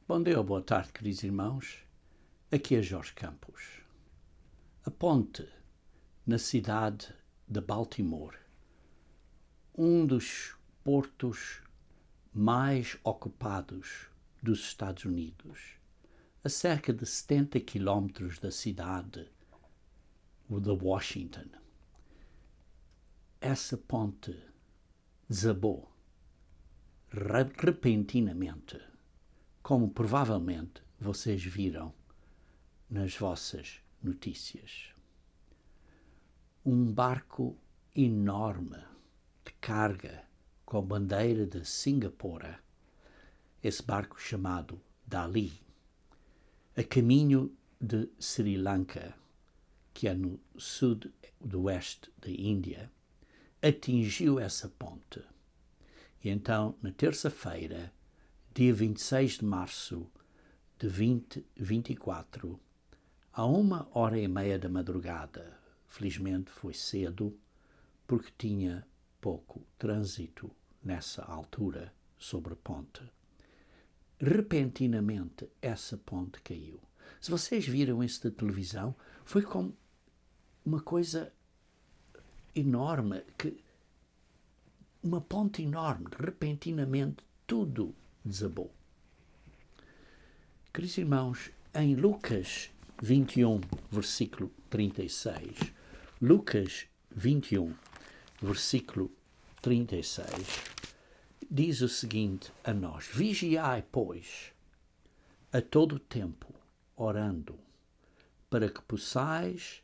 Bom dia ou boa tarde, queridos irmãos. Aqui é Jorge Campos. A ponte na cidade de Baltimore, um dos portos mais ocupados dos Estados Unidos, a cerca de 70 quilómetros da cidade de Washington. Essa ponte desabou repentinamente, como provavelmente vocês viram nas vossas notícias. Um barco enorme de carga com bandeira de Singapura, esse barco chamado Dali, a caminho de Sri Lanka, que é no sudoeste da Índia, atingiu essa ponte. E então, na terça-feira, dia 26 de março de 2024, a 1h30 da madrugada, felizmente foi cedo, porque tinha pouco trânsito nessa altura sobre a ponte. Repentinamente, essa ponte caiu. Se vocês viram isso da televisão, foi como uma coisa enorme, uma ponte enorme, repentinamente tudo desabou. Queridos irmãos, em Lucas 21, versículo 36, Lucas 21, versículo 36, diz o seguinte a nós: vigiai, pois, a todo o tempo, orando, para que possais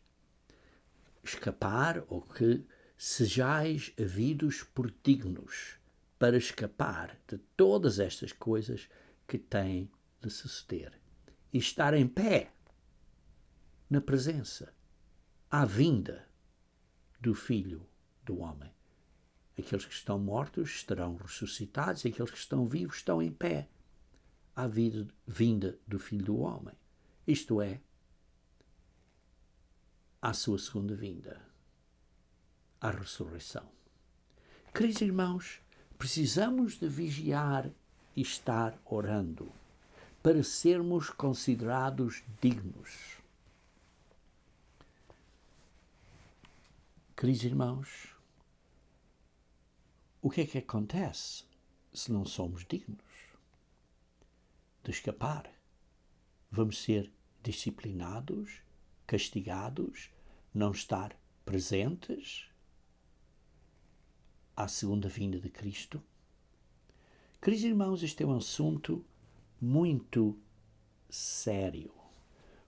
escapar, ou que sejais havidos por dignos para escapar de todas estas coisas que têm de suceder e estar em pé na presença, à vinda do Filho do Homem. Aqueles que estão mortos estarão ressuscitados e aqueles que estão vivos estão em pé à vinda do Filho do Homem. Isto é, à sua segunda vinda, à ressurreição. Queridos irmãos, precisamos de vigiar e estar orando para sermos considerados dignos. Queridos irmãos, o que é que acontece se não somos dignos de escapar? Vamos ser disciplinados, castigados, não estar presentes à segunda vinda de Cristo? Queridos irmãos, este é um assunto muito sério.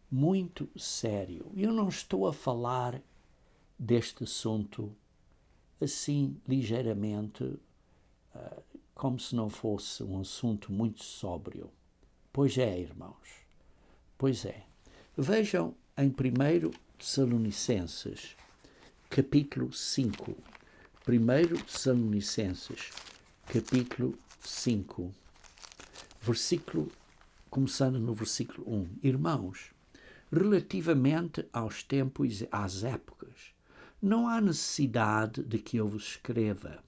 Muito sério. Eu não estou a falar deste assunto assim, ligeiramente, como se não fosse um assunto muito sóbrio. Pois é, irmãos. Pois é. Vejam em 1 Tessalonicenses, capítulo 5. 1 Tessalonicenses, capítulo 5, começando no versículo 1. Irmãos, relativamente aos tempos e às épocas, não há necessidade de que eu vos escreva,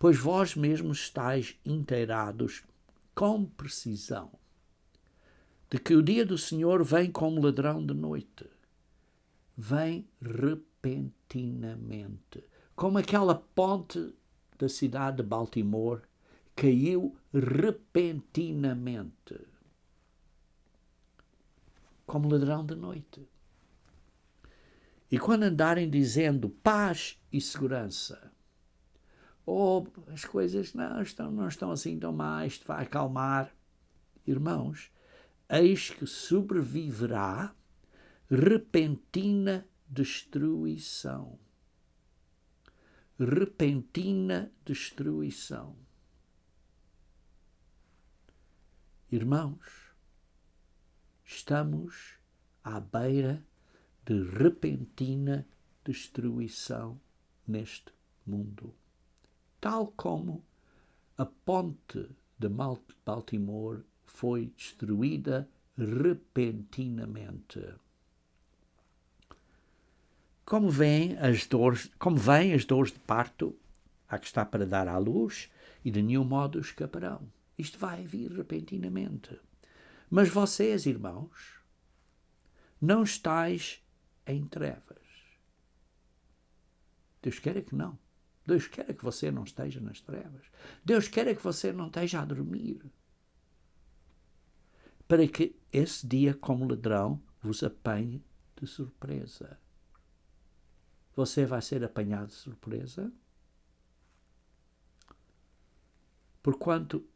pois vós mesmos estáis inteirados com precisão de que o dia do Senhor vem como ladrão de noite. Vem repentinamente, como aquela ponte da cidade de Baltimore caiu repentinamente, como ladrão de noite. E quando andarem dizendo paz e segurança, as coisas não estão assim tão mais, isto vai acalmar, irmãos, eis que sobreviverá repentina destruição. Repentina destruição. Irmãos, estamos à beira de repentina destruição neste mundo. Tal como a ponte de Baltimore foi destruída repentinamente. Como vêm as dores de parto, há que está para dar à luz, e de nenhum modo escaparão. Isto vai vir repentinamente. Mas vocês, irmãos, não estáis em trevas. Deus quer é que não. Deus quer é que você não esteja nas trevas. Deus quer é que você não esteja a dormir. Para que esse dia, como ladrão, vos apanhe de surpresa. Você vai ser apanhado de surpresa? Porquanto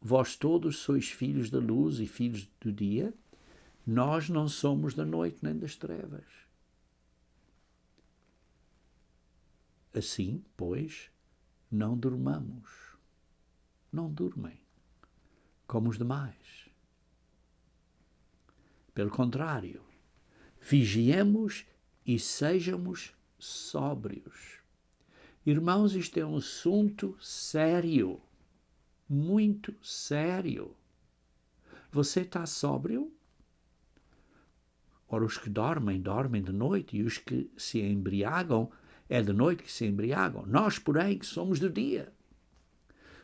vós todos sois filhos da luz e filhos do dia, nós não somos da noite nem das trevas. Assim, pois, não durmamos. Não durmem, como os demais. Pelo contrário, vigiemos e sejamos sóbrios. Irmãos, isto é um assunto sério, muito sério. Você está sóbrio? Ora, os que dormem, dormem de noite, e os que se embriagam, é de noite que se embriagam. Nós, porém, que somos do dia.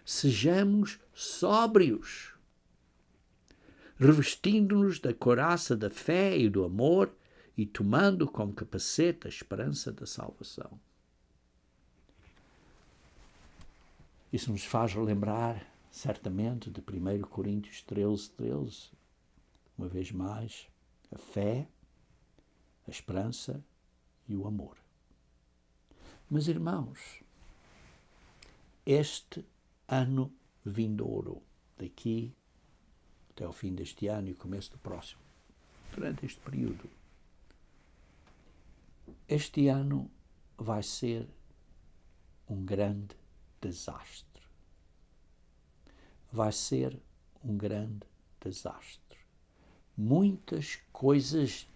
Sejamos sóbrios, revestindo-nos da couraça da fé e do amor e tomando como capacete a esperança da salvação. Isso nos faz lembrar, certamente, de 1 Coríntios 13, uma vez mais, a fé, a esperança e o amor. Mas, irmãos, este ano vindouro, daqui até ao fim deste ano e começo do próximo, durante este período, este ano vai ser um grande desastre. Vai ser um grande desastre. Muitas coisas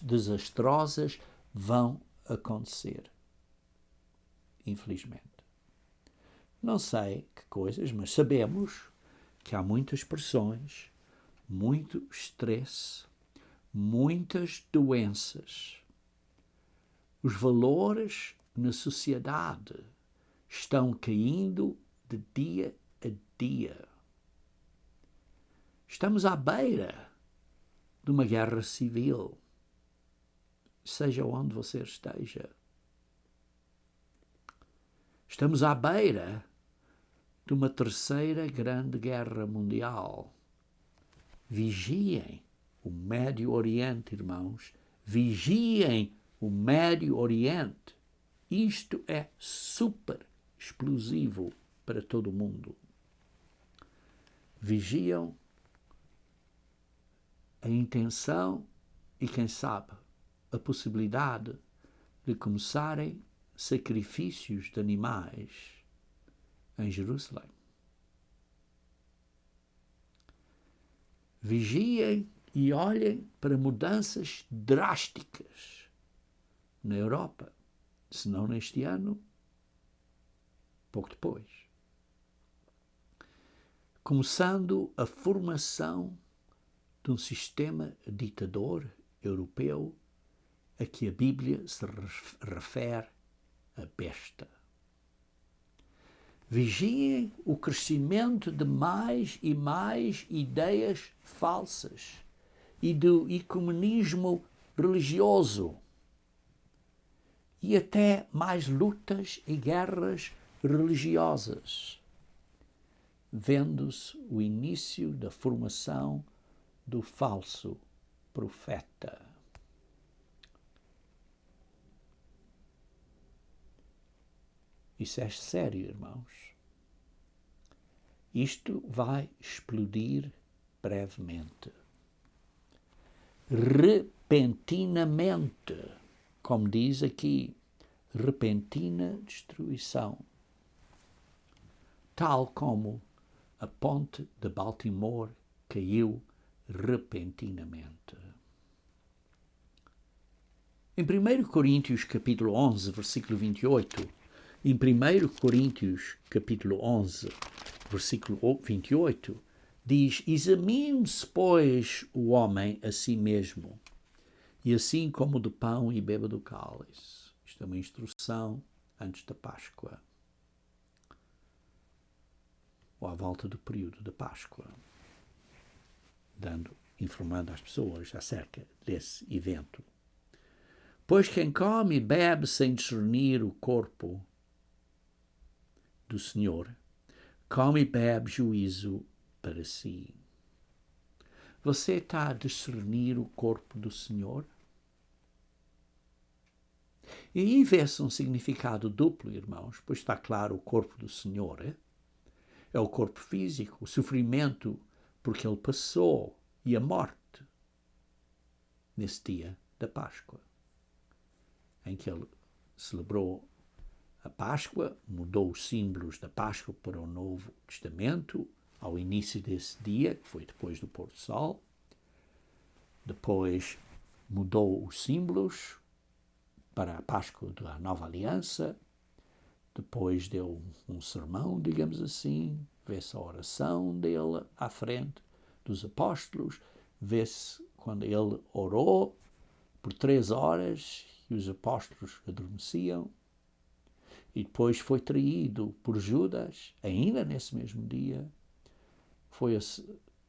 desastrosas vão acontecer. Infelizmente. Não sei que coisas, mas sabemos que há muitas pressões, muito estresse, muitas doenças. Os valores na sociedade estão caindo de dia a dia. Estamos à beira de uma guerra civil, seja onde você esteja. Estamos à beira de uma terceira grande guerra mundial. Vigiem o Médio Oriente, irmãos. Vigiem o Médio Oriente. Isto é super explosivo para todo o mundo. Vigiam a intenção e, quem sabe, a possibilidade de começarem sacrifícios de animais em Jerusalém. Vigiem e olhem para mudanças drásticas na Europa, se não neste ano, pouco depois. Começando a formação de um sistema ditador europeu a que a Bíblia se refere a besta. Vigiem o crescimento de mais e mais ideias falsas e do ecumenismo religioso e até mais lutas e guerras religiosas, vendo-se o início da formação do falso profeta. Isso é sério, irmãos. Isto vai explodir brevemente. Repentinamente, como diz aqui, repentina destruição. Tal como a ponte de Baltimore caiu repentinamente. Em 1 Coríntios capítulo 11, versículo 28, em 1 Coríntios capítulo 11, versículo 28, diz: examine-se, pois, o homem a si mesmo, e assim como do pão e beba do cálice. Isto é uma instrução antes da Páscoa, ou à volta do período da Páscoa. informando as pessoas acerca desse evento. Pois quem come e bebe sem discernir o corpo do Senhor, come e bebe juízo para si. Você está a discernir o corpo do Senhor? E aí vê-se um significado duplo, irmãos, pois está claro, o corpo do Senhor é o corpo físico, o sofrimento porque ele passou e a morte nesse dia da Páscoa, em que ele celebrou a Páscoa, mudou os símbolos da Páscoa para o Novo Testamento, ao início desse dia, que foi depois do pôr do sol. Depois mudou os símbolos para a Páscoa da Nova Aliança. Depois deu um sermão, digamos assim, vê-se a oração dele à frente dos apóstolos, vê-se quando ele orou por 3 horas e os apóstolos adormeciam. E depois foi traído por Judas, ainda nesse mesmo dia, foi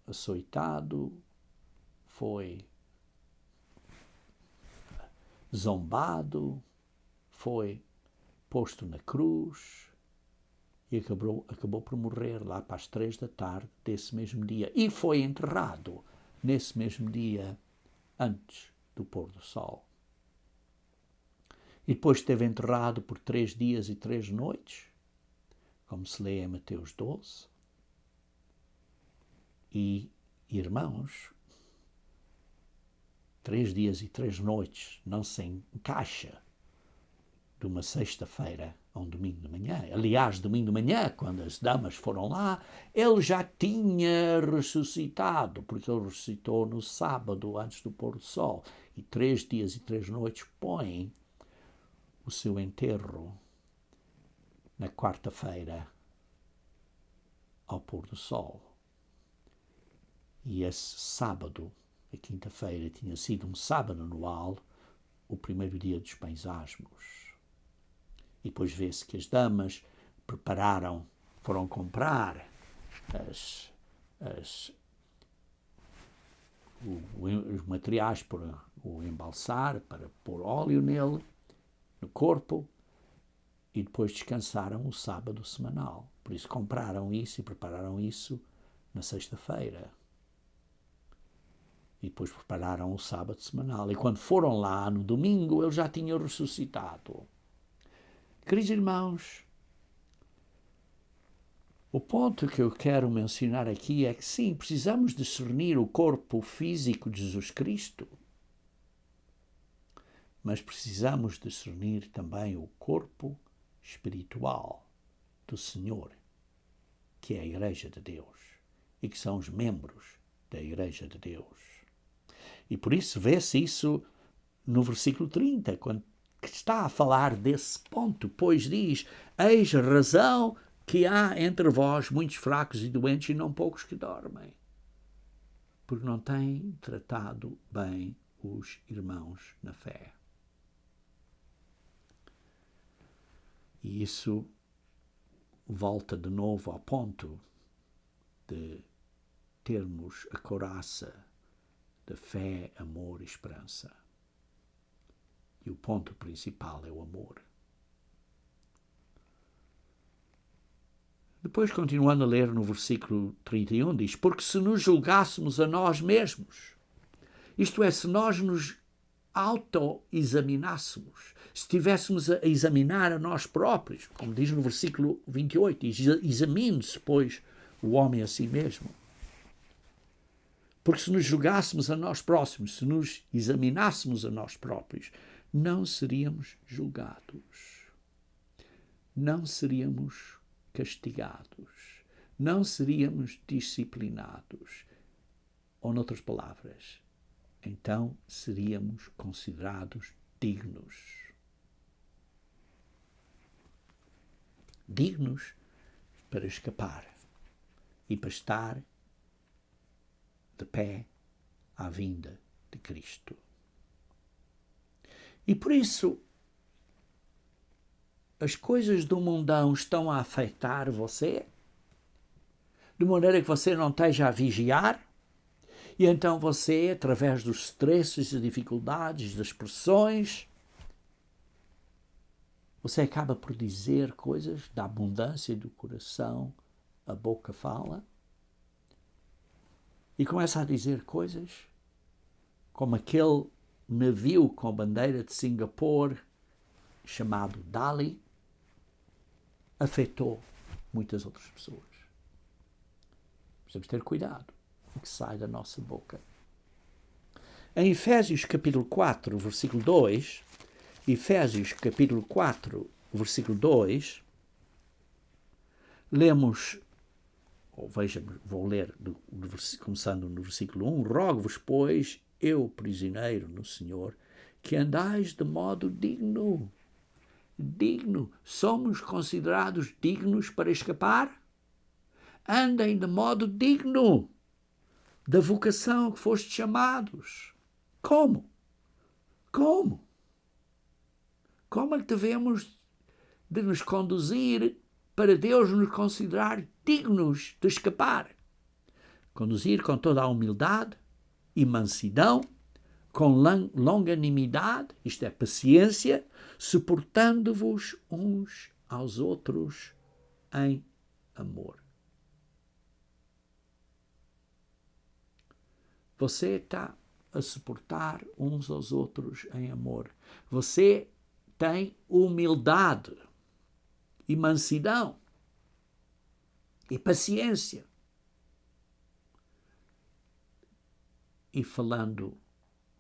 açoitado, foi zombado, foi posto na cruz e acabou por morrer lá para as 3 da tarde desse mesmo dia. E foi enterrado nesse mesmo dia antes do pôr do sol. E depois esteve enterrado por 3 dias e 3 noites, como se lê em Mateus 12. E, irmãos, 3 dias e 3 noites não se encaixa de uma sexta-feira a um domingo de manhã. Aliás, domingo de manhã, quando as damas foram lá, ele já tinha ressuscitado, porque ele ressuscitou no sábado, antes do pôr do sol. E 3 dias e 3 noites põem o seu enterro na quarta-feira ao pôr do sol. E esse sábado, a quinta-feira, tinha sido um sábado anual, o primeiro dia dos pães asmos. E depois vê-se que as damas foram comprar os materiais para o embalsar, para pôr óleo nele, no corpo, e depois descansaram o sábado semanal. Por isso compraram isso e prepararam isso na sexta-feira. E depois prepararam o sábado semanal. E quando foram lá no domingo, ele já tinha ressuscitado. Queridos irmãos, o ponto que eu quero mencionar aqui é que sim, precisamos discernir o corpo físico de Jesus Cristo, mas precisamos discernir também o corpo espiritual do Senhor, que é a Igreja de Deus e que são os membros da Igreja de Deus. E por isso vê-se isso no versículo 30, quando está a falar desse ponto, pois diz: eis a razão que há entre vós muitos fracos e doentes e não poucos que dormem, porque não têm tratado bem os irmãos na fé. E isso volta de novo ao ponto de termos a couraça da fé, amor e esperança. E o ponto principal é o amor. Depois, continuando a ler no versículo 31, diz: porque se nos julgássemos a nós mesmos, isto é, se nós nos autoexaminássemos, se estivéssemos a examinar a nós próprios, como diz no versículo 28, diz: examine-se, pois, o homem a si mesmo. Porque se nos julgássemos a nós próximos, se nos examinássemos a nós próprios, não seríamos julgados, não seríamos castigados, não seríamos disciplinados. Ou, noutras palavras, então seríamos considerados dignos. Dignos para escapar e para estar de pé à vinda de Cristo. E por isso, as coisas do mundão estão a afetar você, de maneira que você não esteja a vigiar E então você, através dos stresses, das dificuldades, das pressões, você acaba por dizer coisas da abundância do coração, a boca fala, e começa a dizer coisas como aquele navio com a bandeira de Singapura, chamado Dali, afetou muitas outras pessoas. Precisamos ter cuidado o que sai da nossa boca. Em Efésios capítulo 4, versículo 2, Efésios capítulo 4, versículo 2, lemos, ou vejamos, vou ler começando no versículo 1, rogo-vos, pois, eu, prisioneiro no Senhor, que andais de modo digno. Digno. Somos considerados dignos para escapar? Andem de modo digno da vocação que fostes chamados. Como? Como? Como é que devemos de nos conduzir para Deus nos considerar dignos de escapar? Conduzir com toda a humildade e mansidão, com longanimidade, isto é, paciência, suportando-vos uns aos outros em amor. Você está a suportar uns aos outros em amor. Você tem humildade e mansidão e paciência. E falando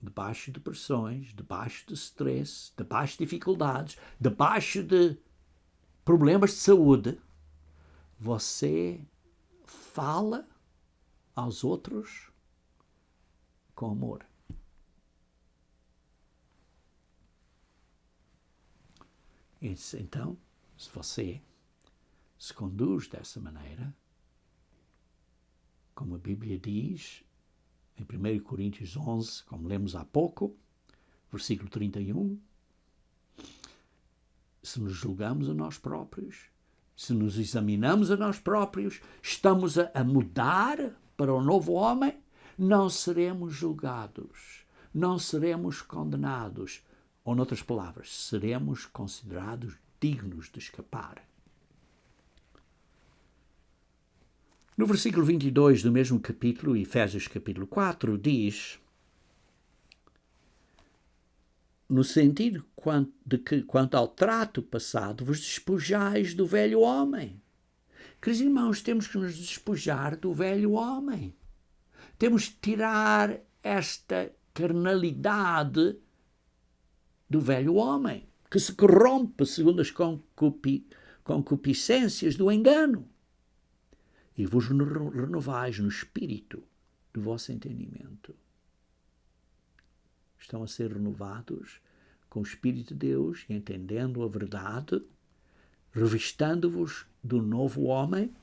debaixo de pressões, debaixo de stress, debaixo de dificuldades, debaixo de problemas de saúde, você fala aos outros com amor. Então, se você se conduz dessa maneira, como a Bíblia diz, em 1 Coríntios 11, como lemos há pouco, versículo 31, se nos julgamos a nós próprios, se nos examinamos a nós próprios, estamos a mudar para o novo homem, não seremos julgados, não seremos condenados, ou, noutras palavras, seremos considerados dignos de escapar. No versículo 22 do mesmo capítulo, Efésios capítulo 4, diz, no sentido de que, quanto ao trato passado, vos despojais do velho homem. Queridos irmãos, temos que nos despojar do velho homem. Temos que tirar esta carnalidade do velho homem, que se corrompe segundo as concupiscências do engano. E vos renovais no espírito do vosso entendimento. Estão a ser renovados com o Espírito de Deus, entendendo a verdade, revistando-vos do novo homem,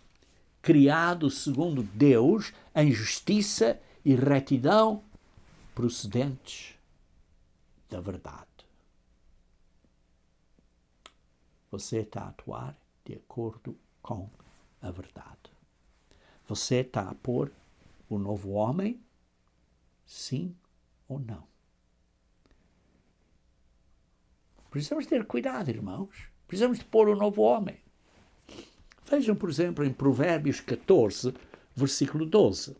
criado segundo Deus, em justiça e retidão, procedentes da verdade. Você está a atuar de acordo com a verdade. Você está a pôr o novo homem, sim ou não? Precisamos ter cuidado, irmãos. Precisamos de pôr o novo homem. Vejam, por exemplo, em Provérbios 14, versículo 12.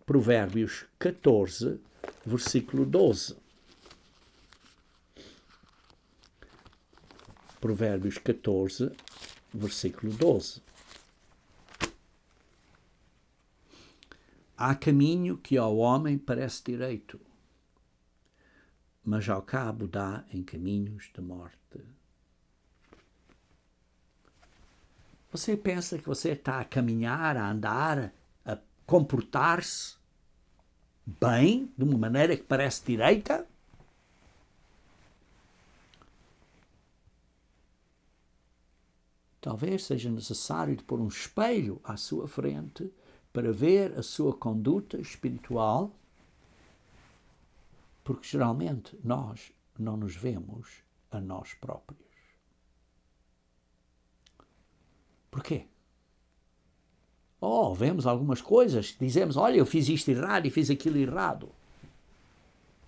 Provérbios 14, versículo 12. Provérbios 14, versículo 12. Há caminho que ao homem parece direito, mas ao cabo dá em caminhos de morte. Você pensa que você está a caminhar, a andar, a comportar-se bem, de uma maneira que parece direita? Talvez seja necessário de pôr um espelho à sua frente para ver a sua conduta espiritual, porque geralmente nós não nos vemos a nós próprios. Porquê? Oh, vemos algumas coisas, dizemos, olha, eu fiz isto errado e fiz aquilo errado.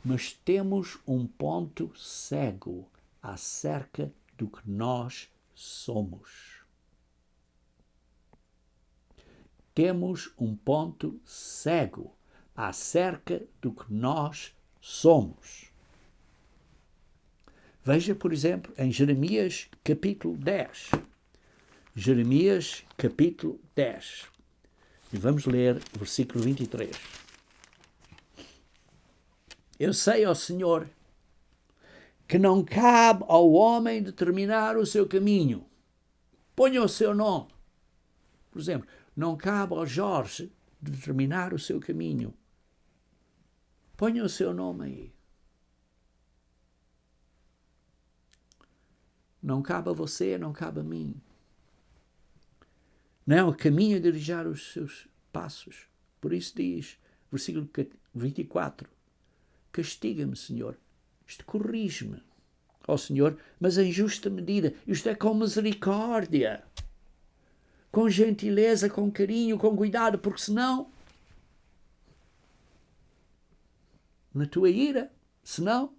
Mas temos um ponto cego acerca do que nós somos. Temos um ponto cego acerca do que nós somos. Veja, por exemplo, em Jeremias capítulo 10. Jeremias capítulo 10. E vamos ler o versículo 23. Eu sei, ó Senhor, que não cabe ao homem determinar o seu caminho. Ponha o seu nome. Por exemplo, não cabe ao Jorge determinar o seu caminho. Ponha o seu nome aí. Não cabe a você, não cabe a mim. Não é o caminho de dirijar os seus passos. Por isso diz, versículo 24, castiga-me, Senhor, isto corrige-me, ó Senhor, mas em justa medida, isto é com misericórdia, com gentileza, com carinho, com cuidado, porque senão, na tua ira, senão,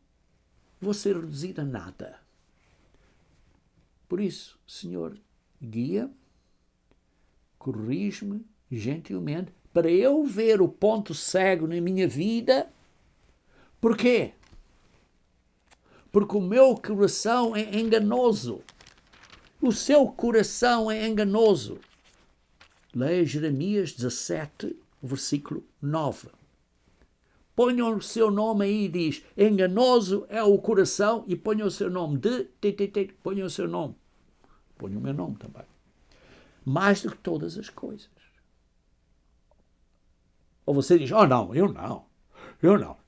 vou ser reduzido a nada. Por isso, Senhor, guia, corrige-me gentilmente, para eu ver o ponto cego na minha vida. Porquê? Porque o meu coração é enganoso. O seu coração é enganoso. Leia Jeremias 17, versículo 9. Ponha o seu nome aí e diz, enganoso é o coração, e ponha o seu nome ponha o seu nome. Ponha o meu nome também. Mais do que todas as coisas. Ou você diz, oh não, eu não.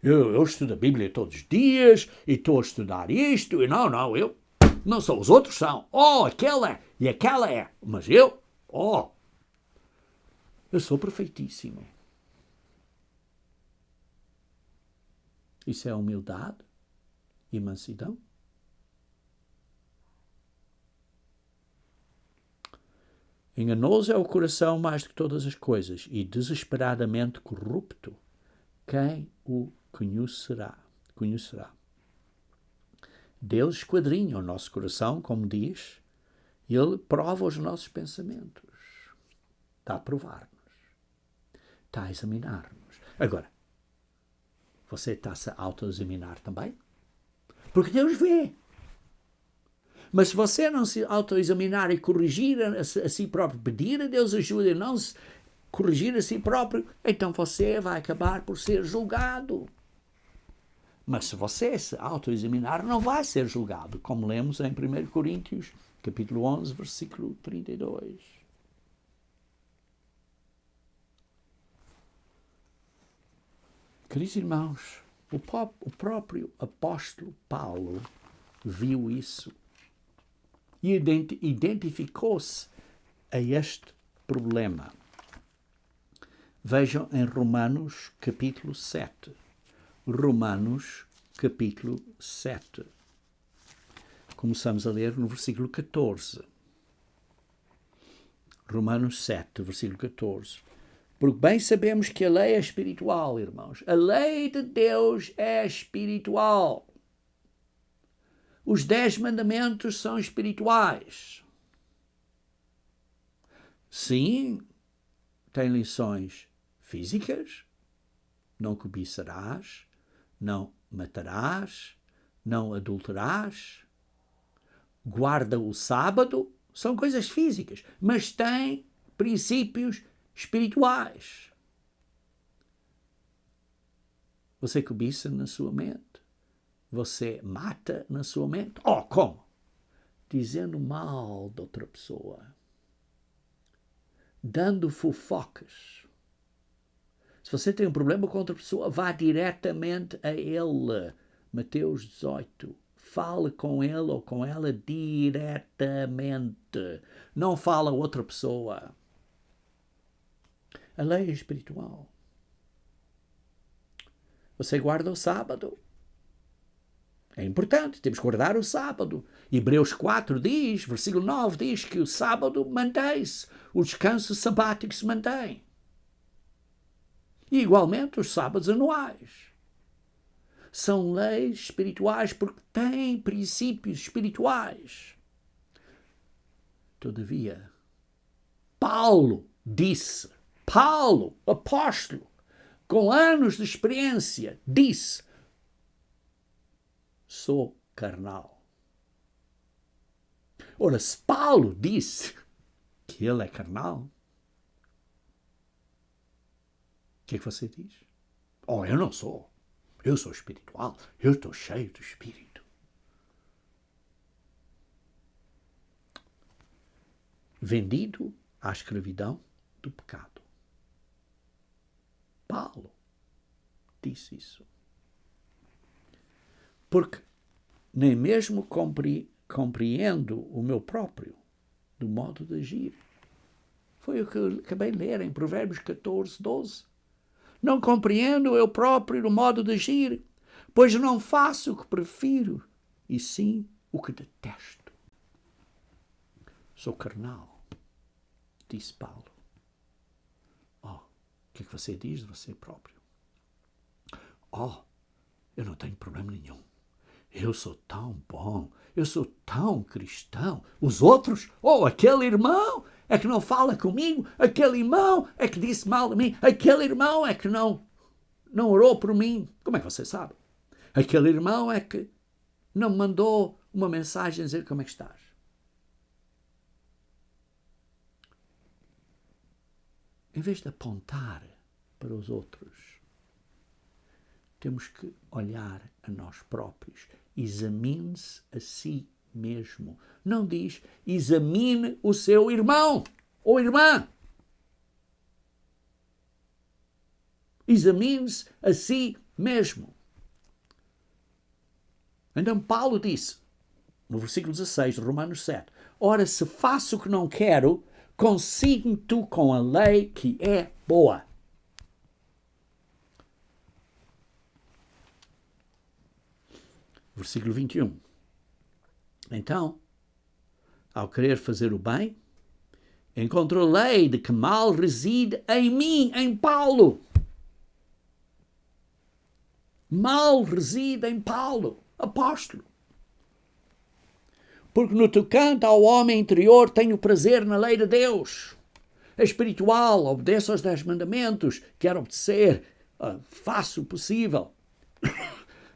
Eu estudo a Bíblia todos os dias e estou a estudar isto, e não, eu não sou, os outros são. Oh, aquela é, e aquela é, mas eu sou perfeitíssimo. Isso é humildade e mansidão? Enganoso é o coração mais do que todas as coisas e desesperadamente corrupto. Quem o conhecerá? Deus esquadrinha o nosso coração, como diz, e Ele prova os nossos pensamentos. Está a provar-nos. Está a examinar-nos. Agora, você está-se a autoexaminar também? Porque Deus vê. Mas se você não se autoexaminar e corrigir a si próprio, pedir a Deus ajuda e não se corrigir a si próprio, então você vai acabar por ser julgado. Mas se você se autoexaminar, não vai ser julgado, como lemos em 1 Coríntios, capítulo 11, versículo 32. Queridos irmãos, o próprio apóstolo Paulo viu isso e identificou-se a este problema. Vejam em Romanos capítulo 7. Romanos capítulo 7. Começamos a ler no versículo 14. Romanos 7, versículo 14. Porque bem sabemos que a lei é espiritual, irmãos. A lei de Deus é espiritual. Os 10 mandamentos são espirituais. Sim, tem lições físicas. Não cobiçarás, não matarás, não adulterarás. Guarda o sábado. São coisas físicas, mas tem princípios espirituais. Você cobiça na sua mente? Você mata na sua mente? Oh, como? Dizendo mal de outra pessoa. Dando fofocas. Se você tem um problema com outra pessoa, vá diretamente a ele. Mateus 18. Fale com ele ou com ela diretamente. Não fala a outra pessoa. A lei é espiritual. Você guarda o sábado? É importante, temos que guardar o sábado. Hebreus 4 diz, versículo 9 diz que o sábado mantém-se, o descanso sabático se mantém. E igualmente os sábados anuais. São leis espirituais porque têm princípios espirituais. Todavia, Paulo, apóstolo, com anos de experiência, disse: sou carnal. Ora, se Paulo disse que ele é carnal, o que é que você diz? Oh, eu não sou. Eu sou espiritual. Eu estou cheio do Espírito. Vendido à escravidão do pecado. Paulo disse isso. Porque nem mesmo compreendo o meu próprio do modo de agir. Foi o que eu acabei de ler em Provérbios 14, 12. Não compreendo eu próprio do modo de agir, pois não faço o que prefiro, e sim o que detesto. Sou carnal, disse Paulo. Oh, o que é que você diz de você próprio? Oh, eu não tenho problema nenhum. Eu sou tão bom, eu sou tão cristão. Os outros, aquele irmão é que não fala comigo, aquele irmão é que disse mal de mim, aquele irmão é que não orou por mim. Como é que você sabe? Aquele irmão é que não mandou uma mensagem a dizer como é que estás. Em vez de apontar para os outros, temos que olhar a nós próprios. Examine-se a si mesmo. Não diz, examine o seu irmão ou irmã. Examine-se a si mesmo. Então Paulo disse, no versículo 16 de Romanos 7, ora, se faço o que não quero, consinto com a lei que é boa. Versículo 21. Então, ao querer fazer o bem, encontro a lei de que mal reside em mim, em Paulo. Mal reside em Paulo, apóstolo. Porque no tocante ao homem interior tenho prazer na lei de Deus. É espiritual, obedeço aos 10 mandamentos, quero obedecer, faço o possível.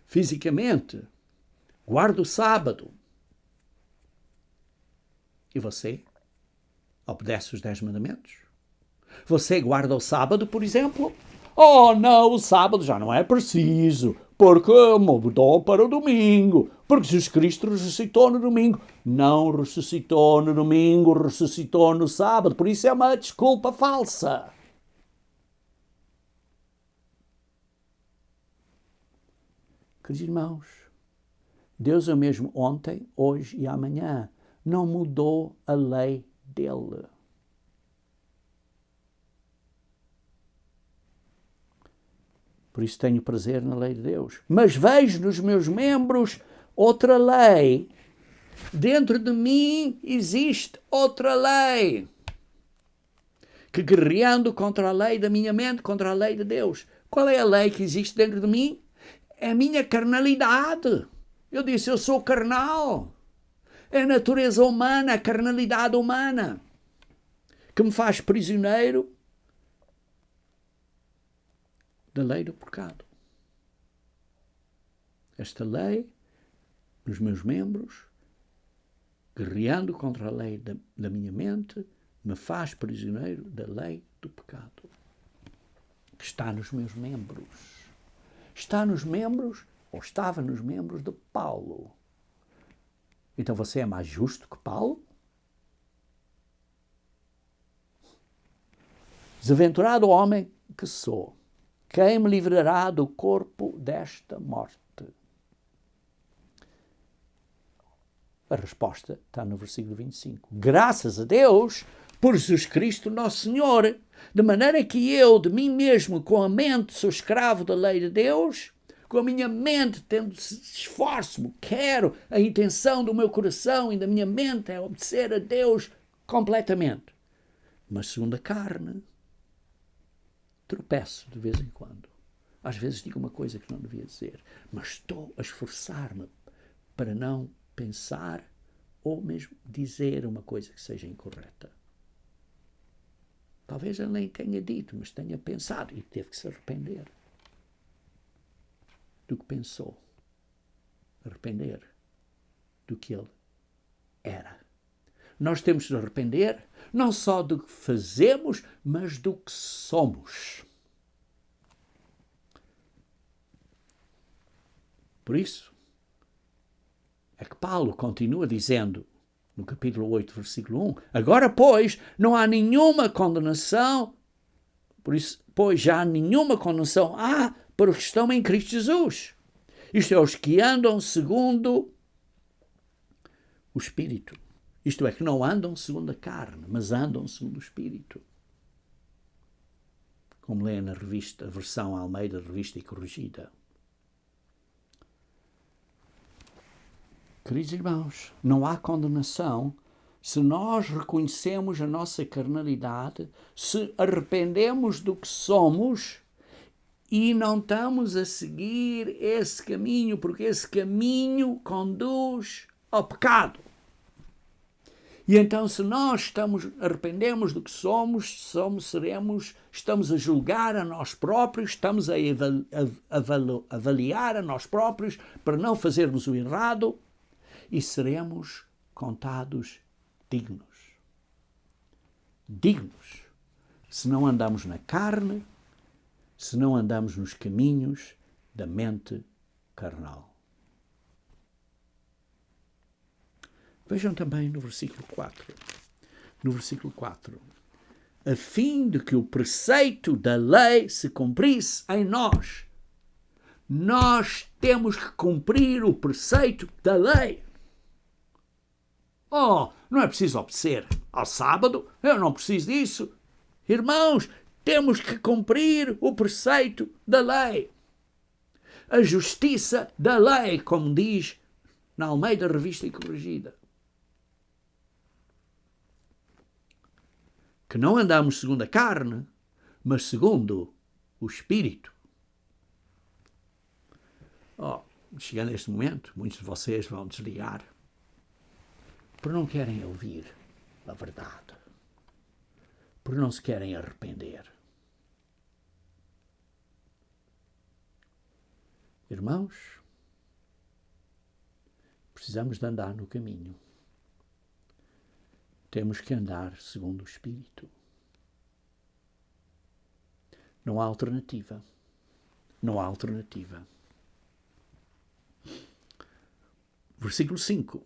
Fisicamente, guardo o sábado. E você? Obedece os 10 mandamentos? Você guarda o sábado, por exemplo? Oh, não, o sábado já não é preciso, porque mudou para o domingo. Porque Jesus Cristo ressuscitou no domingo. Não ressuscitou no domingo, ressuscitou no sábado. Por isso é uma desculpa falsa. Queridos irmãos, Deus é o mesmo ontem, hoje e amanhã. Não mudou a lei dele. Por isso tenho prazer na lei de Deus. Mas vejo nos meus membros outra lei. Dentro de mim existe outra lei. Que guerreando contra a lei da minha mente, contra a lei de Deus. Qual é a lei que existe dentro de mim? É a minha carnalidade. Eu disse, eu sou carnal. É a natureza humana, a carnalidade humana, que me faz prisioneiro da lei do pecado. Esta lei, nos meus membros, guerreando contra a lei da minha mente, me faz prisioneiro da lei do pecado, que está nos meus membros. Está nos membros, ou estava nos membros de Paulo. Então você é mais justo que Paulo? Desaventurado homem que sou, quem me livrará do corpo desta morte? A resposta está no versículo 25. Graças a Deus por Jesus Cristo nosso Senhor, de maneira que eu, de mim mesmo, com a mente, sou escravo da lei de Deus, com a minha mente, tendo esforço-me, quero, a intenção do meu coração e da minha mente é obedecer a Deus completamente. Mas segundo a carne, tropeço de vez em quando. Às vezes digo uma coisa que não devia dizer, mas estou a esforçar-me para não pensar ou mesmo dizer uma coisa que seja incorreta. Talvez ele nem tenha dito, mas tenha pensado e teve que se arrepender do que pensou. Arrepender do que ele era. Nós temos de arrepender não só do que fazemos, mas do que somos. Por isso, é que Paulo continua dizendo, no capítulo 8, versículo 1, agora, pois, não há nenhuma condenação, por isso, pois, já nenhuma condenação há para os que estão em Cristo Jesus. Isto é, os que andam segundo o Espírito. Isto é, que não andam segundo a carne, mas andam segundo o Espírito. Como lê na revista, a versão Almeida, revista e corrigida. Queridos irmãos, não há condenação se nós reconhecemos a nossa carnalidade, se arrependemos do que somos e não estamos a seguir esse caminho, porque esse caminho conduz ao pecado. E então, se nós arrependemos do que somos, estamos a julgar a nós próprios, estamos a avaliar a nós próprios para não fazermos o errado e seremos contados dignos. Dignos. Se não andamos na carne, se não andamos nos caminhos da mente carnal. Vejam também no versículo 4. No versículo 4. A fim de que o preceito da lei se cumprisse em nós. Nós temos que cumprir o preceito da lei. Oh, não é preciso obedecer ao sábado, eu não preciso disso. Irmãos, temos que cumprir o preceito da lei. A justiça da lei, como diz na Almeida Revista e Corrigida. Que não andamos segundo a carne, mas segundo o Espírito. Oh, chegando a este momento, muitos de vocês vão desligar, porque não querem ouvir a verdade, porque não se querem arrepender. Irmãos, precisamos de andar no caminho. Temos que andar segundo o Espírito. Não há alternativa. Não há alternativa. Versículo 5.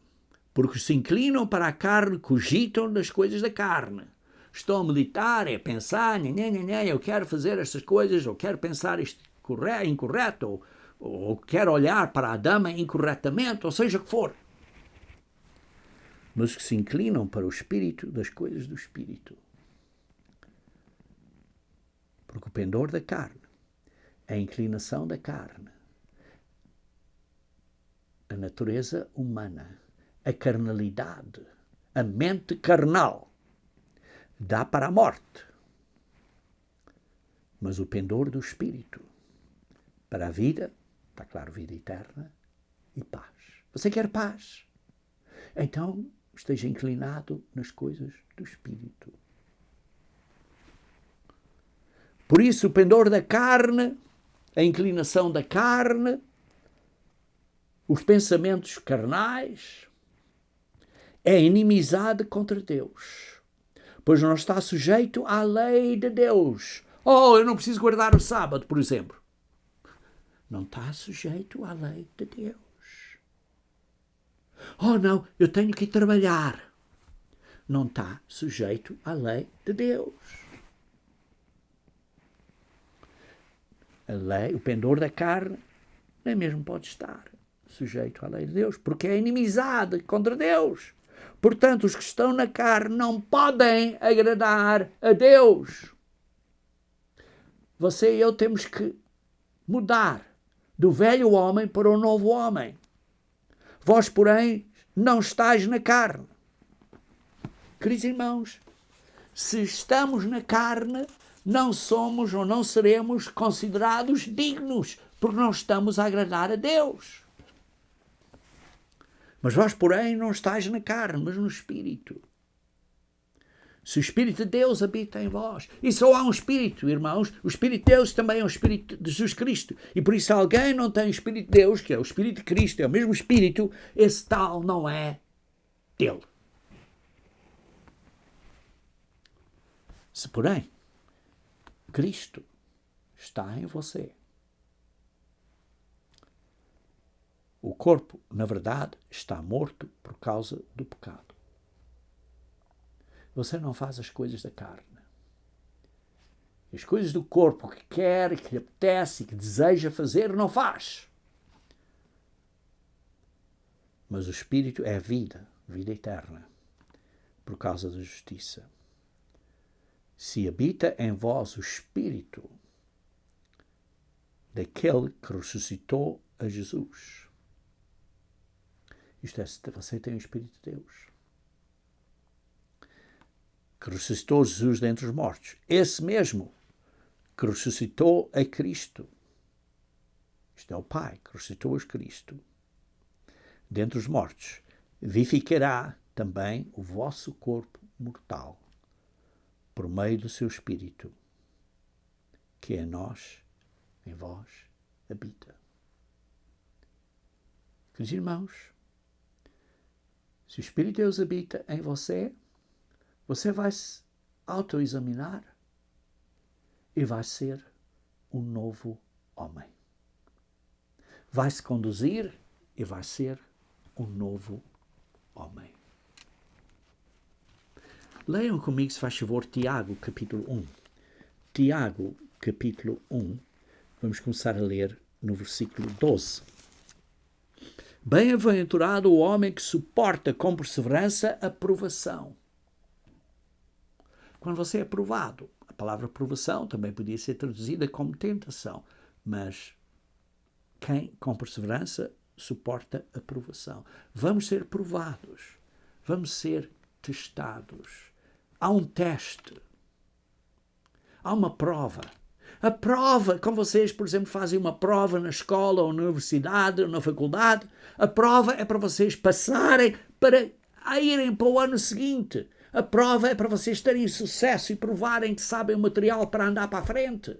Porque se inclinam para a carne, cogitam das coisas da carne. Estão a meditar, a pensar, eu quero fazer estas coisas, ou quero pensar isto incorreto, ou quero olhar para a dama incorretamente, ou seja o que for. Mas que se inclinam para o Espírito, das coisas do Espírito. Porque o pendor da carne, a inclinação da carne, a natureza humana, a carnalidade, a mente carnal, dá para a morte. Mas o pendor do Espírito, para a vida, está claro, vida eterna e paz. Você quer paz? Então, esteja inclinado nas coisas do Espírito. Por isso, o pendor da carne, a inclinação da carne, os pensamentos carnais, é inimizade contra Deus, pois não está sujeito à lei de Deus. Oh, eu não preciso guardar o sábado, por exemplo. Não está sujeito à lei de Deus. Oh, não, eu tenho que ir trabalhar. Não está sujeito à lei de Deus. A lei, o pendor da carne, nem mesmo pode estar sujeito à lei de Deus, porque é inimizade contra Deus. Portanto, os que estão na carne não podem agradar a Deus. Você e eu temos que mudar do velho homem para o novo homem. Vós, porém, não estáis na carne. Queridos irmãos, se estamos na carne, não somos ou não seremos considerados dignos, porque não estamos a agradar a Deus. Mas vós, porém, não estáis na carne, mas no Espírito. Se o Espírito de Deus habita em vós. E só há um Espírito, irmãos. O Espírito de Deus também é o Espírito de Jesus Cristo. E por isso, se alguém não tem o Espírito de Deus, que é o Espírito de Cristo, é o mesmo Espírito, esse tal não é dele. Se, porém, Cristo está em você, o corpo, na verdade, está morto por causa do pecado. Você não faz as coisas da carne. As coisas do corpo que quer, que lhe apetece, que deseja fazer, não faz. Mas o Espírito é vida, vida eterna, por causa da justiça. Se habita em vós o Espírito daquele que ressuscitou a Jesus. Isto é, se você tem o Espírito de Deus, que ressuscitou Jesus dentre os mortos. Esse mesmo que ressuscitou a Cristo. Isto é o Pai que ressuscitou a Cristo dentre os mortos. Vivificará também o vosso corpo mortal por meio do seu Espírito, que em nós, em vós, habita. Queridos irmãos, se o Espírito de Deus habita em você, você vai se autoexaminar e vai ser um novo homem. Vai se conduzir e vai ser um novo homem. Leiam comigo, se faz favor, Tiago, capítulo 1. Tiago, capítulo 1. Vamos começar a ler no versículo 12. Bem-aventurado o homem que suporta com perseverança a provação. Quando você é provado, a palavra provação também podia ser traduzida como tentação, mas quem com perseverança suporta a provação. Vamos ser provados, vamos ser testados. Há um teste, há uma prova. A prova, como vocês, por exemplo, fazem uma prova na escola, ou na universidade, ou na faculdade, a prova é para vocês passarem para irem para o ano seguinte. A prova é para vocês terem sucesso e provarem que sabem o material para andar para a frente.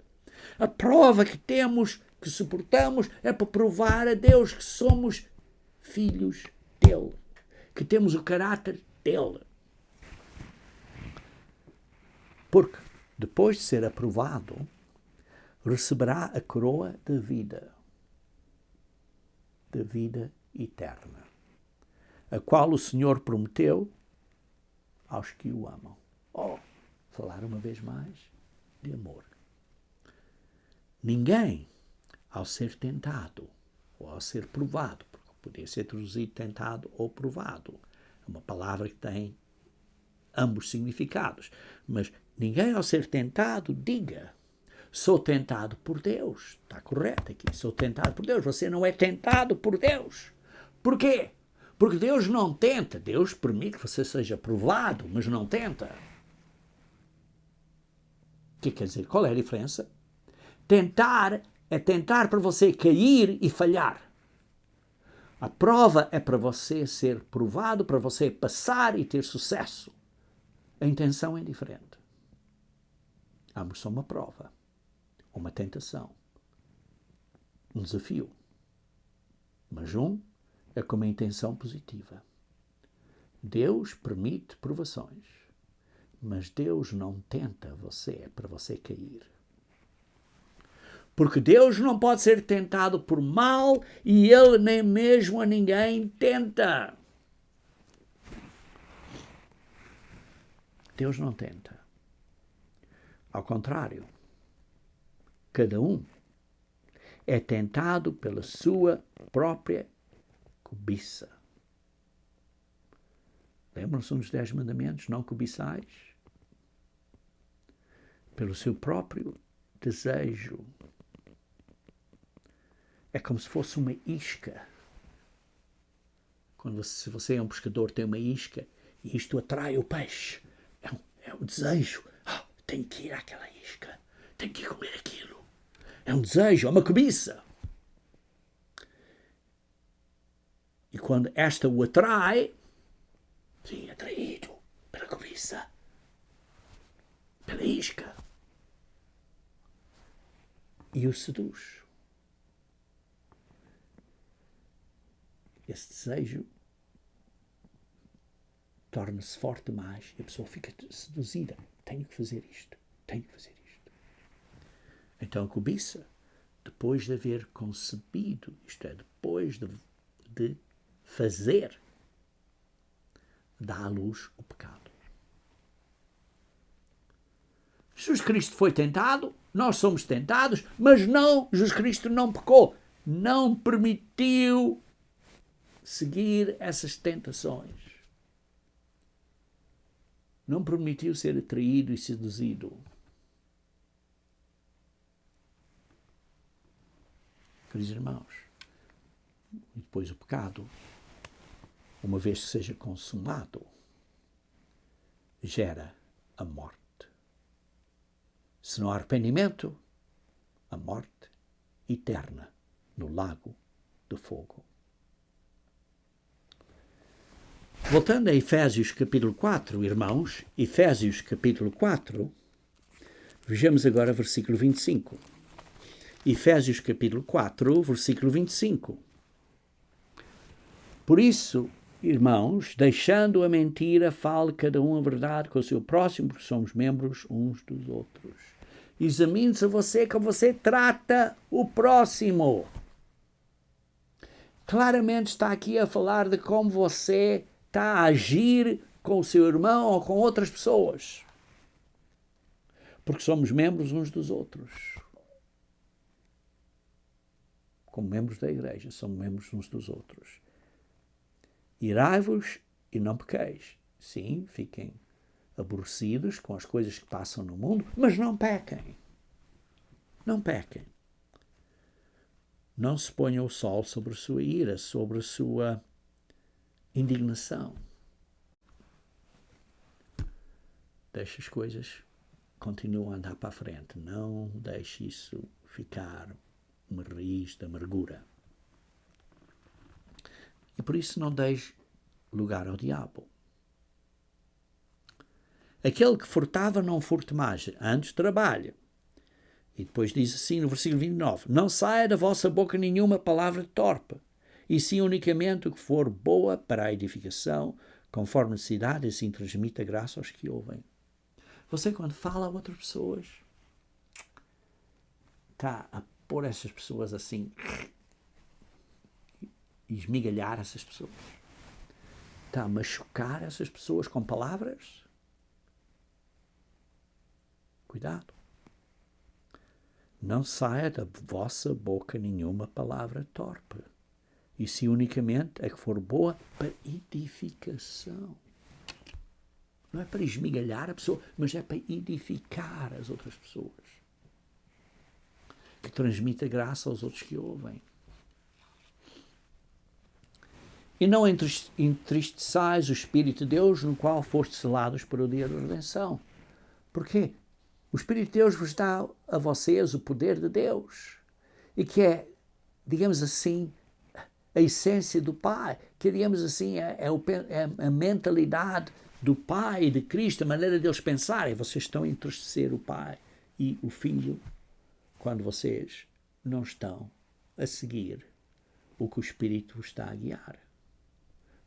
A prova que temos, que suportamos, é para provar a Deus que somos filhos dele, que temos o caráter dele. Porque depois de ser aprovado, receberá a coroa da vida eterna, a qual o Senhor prometeu aos que o amam. Falar uma vez mais de amor. Ninguém, ao ser tentado, ou ao ser provado, porque poderia ser traduzido tentado ou provado, é uma palavra que tem ambos significados, mas ninguém, ao ser tentado, diga: sou tentado por Deus. Está correto aqui, sou tentado por Deus. Você não é tentado por Deus. Por quê? Porque Deus não tenta. Deus permite que você seja provado, mas não tenta. O que quer dizer? Qual é a diferença? Tentar é tentar para você cair e falhar. A prova é para você ser provado, para você passar e ter sucesso. A intenção é diferente. Ambos são uma prova, uma tentação, um desafio. Mas um é com uma intenção positiva. Deus permite provações, mas Deus não tenta você para você cair. Porque Deus não pode ser tentado por mal e Ele nem mesmo a ninguém tenta. Deus não tenta. Ao contrário, cada um é tentado pela sua própria cobiça. Lembram-se dos 10 mandamentos? Não cobiçais. Pelo seu próprio desejo. é como se fosse uma isca. Se você é um pescador, tem uma isca e isto atrai o peixe. É um desejo. Tenho que ir àquela isca. Tenho que ir comer aquilo. É um desejo, é uma cobiça. E quando esta o atrai, sim, atraído pela cobiça, pela isca, e o seduz. Esse desejo torna-se forte demais e a pessoa fica seduzida. Tenho que fazer isto. Tenho que fazer isto. Então a cobiça, depois de haver concebido, isto é, depois de fazer, dá à luz o pecado. Jesus Cristo foi tentado, nós somos tentados, mas não, Jesus Cristo não pecou. Não permitiu seguir essas tentações. Não permitiu ser atraído e seduzido. Queridos irmãos, e depois o pecado, uma vez que seja consumado, gera a morte. Se não há arrependimento, a morte eterna no lago de fogo. Voltando a Efésios capítulo 4, irmãos, Efésios capítulo 4, vejamos agora versículo 25. Efésios capítulo 4, versículo 25. Por isso, irmãos, deixando a mentira, fale cada um a verdade com o seu próximo, porque somos membros uns dos outros. Examine-se a você como você trata o próximo. Claramente está aqui a falar de como você está a agir com o seu irmão ou com outras pessoas. Porque somos membros uns dos outros. Como membros da igreja, somos membros uns dos outros. Irai-vos e não pequeis. Sim, fiquem aborrecidos com as coisas que passam no mundo, mas não pequem. Não pequem. Não se ponha o sol sobre a sua ira, sobre a sua indignação. Deixe as coisas continuem a andar para a frente. Não deixe isso ficar uma raiz de amargura. E por isso não deixe lugar ao diabo. Aquele que furtava não furte mais, antes trabalhe. E depois diz assim no versículo 29, não saia da vossa boca nenhuma palavra torpe, e sim unicamente o que for boa para a edificação, conforme necessidade, assim transmita graça aos que ouvem. Você, quando fala a outras pessoas, está a pôr essas pessoas assim, e esmigalhar essas pessoas. Está a machucar essas pessoas com palavras. Cuidado. Não saia da vossa boca nenhuma palavra torpe, e se unicamente é que for boa para edificação. Não é para esmigalhar a pessoa, mas é para edificar as outras pessoas. Que transmita graça aos outros que ouvem. E não entristeçais o Espírito de Deus, no qual fostes selados para o dia da redenção. Porquê? O Espírito de Deus vos dá a vocês o poder de Deus. E que é, digamos assim, a essência do Pai. Que, digamos assim, é a mentalidade do Pai e de Cristo, a maneira deles pensarem. Vocês estão a entristecer o Pai e o Filho quando vocês não estão a seguir o que o Espírito vos está a guiar.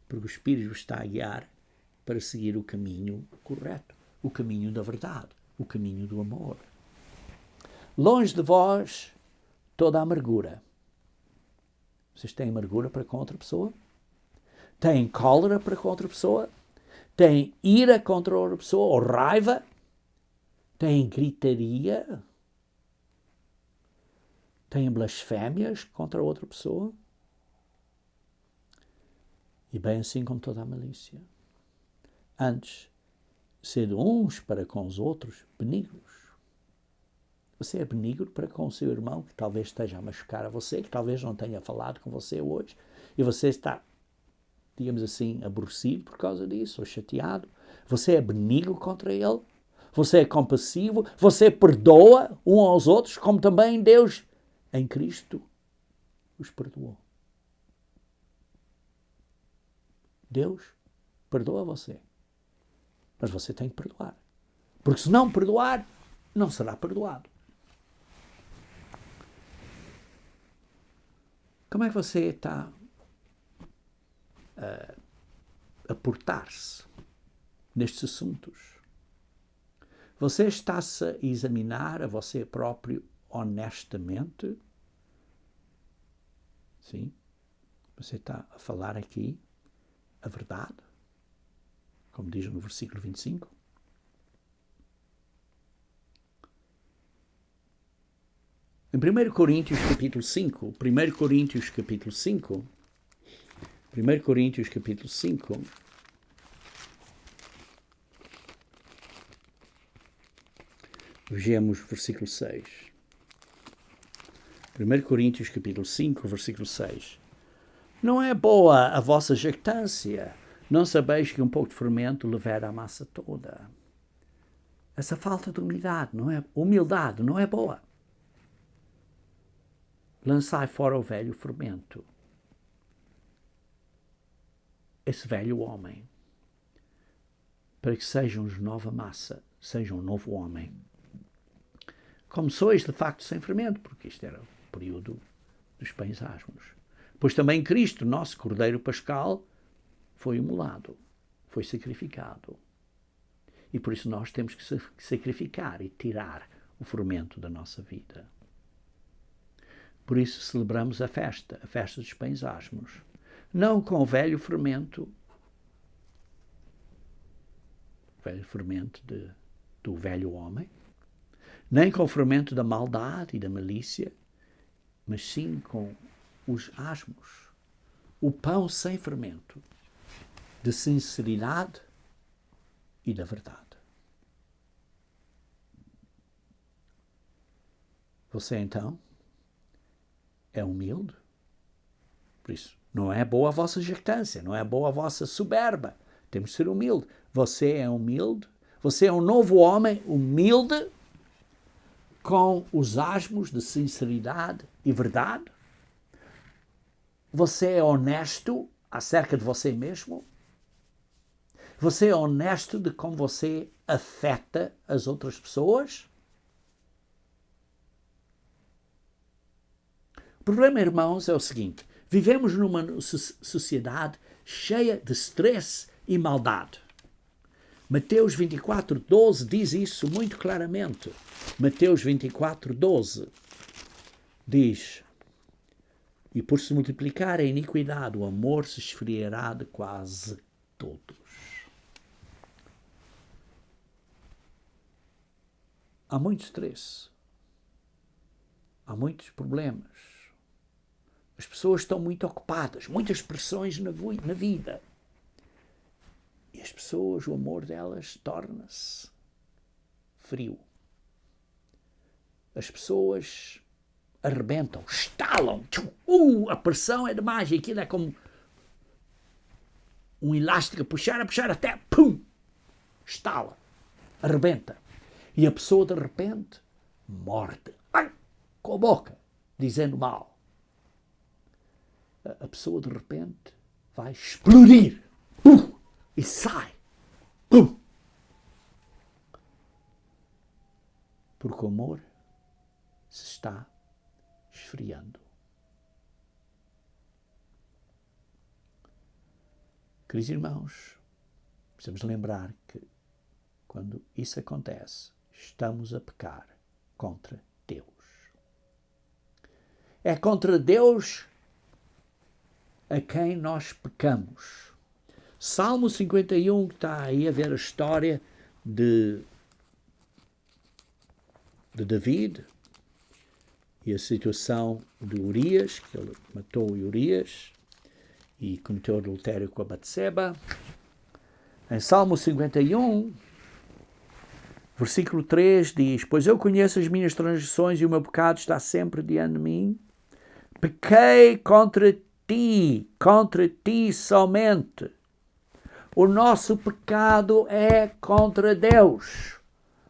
Porque o Espírito vos está a guiar para seguir o caminho correto, o caminho da verdade, o caminho do amor. Longe de vós toda a amargura. Vocês têm amargura para com outra pessoa? Têm cólera para com outra pessoa? Têm ira contra outra pessoa? Ou raiva? Têm gritaria? Têm blasfémias contra outra pessoa? E bem assim como toda a malícia. Antes, sede uns para com os outros benignos, Você é benigno para com o seu irmão, que talvez esteja a machucar a você, que talvez não tenha falado com você hoje, e você está, digamos assim, aborrecido por causa disso, ou chateado. Você é benigno contra ele, você é compassivo, você perdoa uns aos outros, como também Deus, em Cristo, os perdoou. Deus perdoa você, mas você tem que perdoar. Porque se não perdoar, não será perdoado. Como é que você está a portar-se nestes assuntos? Você está-se a examinar a você próprio honestamente? Sim? Você está a falar aqui a verdade? Como diz no versículo 25? Em 1 Coríntios capítulo 5, 1 Coríntios capítulo 5, vejamos versículo 6. 1 Coríntios capítulo 5, versículo 6. Não é boa a vossa jactância, não sabeis que um pouco de fermento levera a massa toda. Essa falta de humildade não é boa. Lançai fora o velho fermento. Esse velho homem, para que sejam nova massa, sejam um novo homem. Como sois, de facto, sem fermento, porque isto era o período dos pães asmos. Pois também Cristo, nosso Cordeiro Pascal, foi imolado, foi sacrificado. E por isso nós temos que sacrificar e tirar o fermento da nossa vida. Por isso celebramos a festa dos pães asmos. Não com o velho fermento do velho homem, nem com o fermento da maldade e da malícia, mas sim com os asmos, o pão sem fermento, de sinceridade e da verdade. Você então é humilde? Por isso, não é boa a vossa jactância, não é boa a vossa soberba. Temos de ser humilde. Você é humilde? Você é um novo homem humilde com os asmos de sinceridade e verdade? Você é honesto acerca de você mesmo? Você é honesto de como você afeta as outras pessoas? O problema, irmãos, é o seguinte: vivemos numa sociedade cheia de stress e maldade. Mateus 24:12 diz isso muito claramente. Mateus 24:12 diz: e por se multiplicar a iniquidade, o amor se esfriará de quase todos. Há muito stress. Há muitos problemas. As pessoas estão muito ocupadas, muitas pressões na vida. E as pessoas, o amor delas torna-se frio. As pessoas arrebentam, estalam. A pressão é demais. E aquilo é como um elástico a puxar até, pum, estala, arrebenta. E a pessoa, de repente, morde. Com a boca, dizendo mal. A pessoa, de repente, vai explodir. E sai. Porque o amor se está esfriando. Queridos irmãos, precisamos lembrar que quando isso acontece, estamos a pecar contra Deus. É contra Deus a quem nós pecamos. Salmo 51, que está aí a ver a história de David e a situação de Urias, que ele matou Urias e cometeu adultério com a Batseba. Em Salmo 51, Versículo 3 diz: Pois eu conheço as minhas transgressões e o meu pecado está sempre diante de mim. Pequei contra ti somente. O nosso pecado é contra Deus,